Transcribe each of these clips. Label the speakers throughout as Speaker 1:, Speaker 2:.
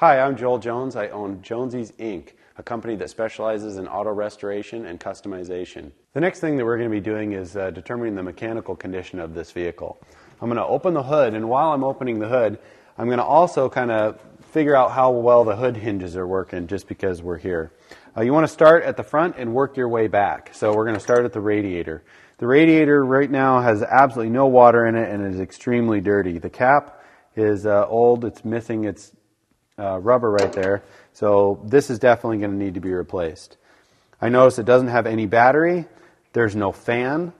Speaker 1: Hi, I'm Joel Jones. I own Jonesy's Inc., a company that specializes in auto restoration and customization. The next thing that we're going to be doing is determining the mechanical condition of this vehicle. I'm going to open the hood, and while I'm opening the hood, I'm going to also kind of figure out how well the hood hinges are working just because we're here. You want to start at the front and work your way back. So we're going to start at the radiator. The radiator right now has absolutely no water in it and is extremely dirty. The cap is old. It's missing its rubber right there. So this is definitely going to need to be replaced. I notice it doesn't have any battery. There's no fan.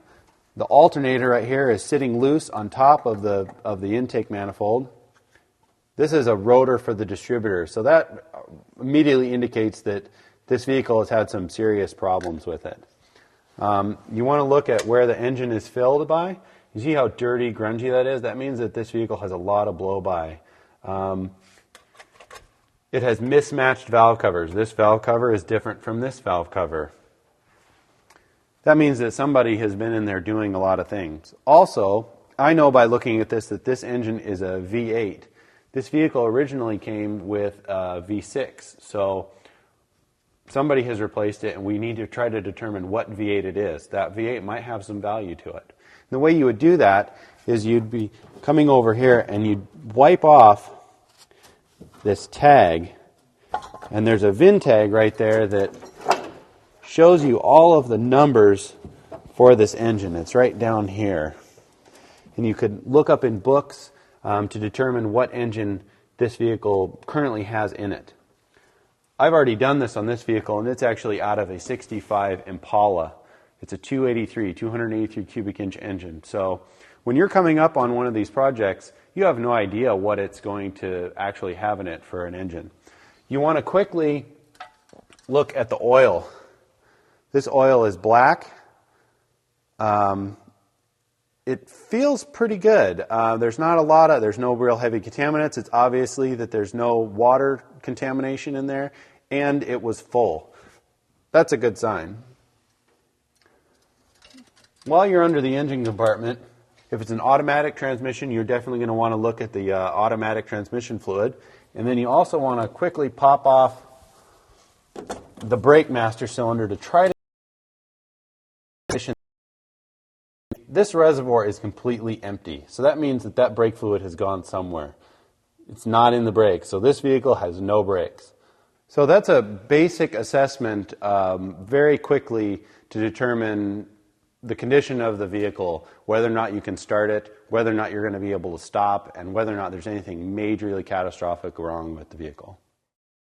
Speaker 1: The alternator right here is sitting loose on top of the intake manifold. This is a rotor for the distributor, so that immediately indicates that this vehicle has had some serious problems with it. You want to look at where the engine is filled by. You see how dirty, grungy that is? That means that this vehicle has a lot of blow-by. It has mismatched valve covers. This valve cover is different from this valve cover. That means that somebody has been in there doing a lot of things. Also, I know by looking at this that this engine is a V8. This vehicle originally came with a V6, so somebody has replaced it, and we need to try to determine what V8 it is. That V8 might have some value to it. And the way you would do that is you'd be coming over here and you'd wipe off this tag, and there's a VIN tag right there that shows you all of the numbers for this engine. It's right down here. And you could look up in books to determine what engine this vehicle currently has in it. I've already done this on this vehicle, and it's actually out of a 65 Impala. It's a 283 cubic inch engine. So when you're coming up on one of these projects, you have no idea what it's going to actually have in it for an engine. You want to quickly look at the oil. This oil is black. It feels pretty good. There's no real heavy contaminants. It's obviously that there's no water contamination in there, and it was full. That's a good sign. While you're under the engine compartment, if it's an automatic transmission, you're definitely going to want to look at the automatic transmission fluid. And then you also want to quickly pop off the brake master cylinder to try to... This reservoir is completely empty, so that means that brake fluid has gone somewhere. It's not in the brakes, so this vehicle has no brakes. So that's a basic assessment very quickly to determine the condition of the vehicle, whether or not you can start it, whether or not you're going to be able to stop, and whether or not there's anything majorly catastrophic wrong with the vehicle.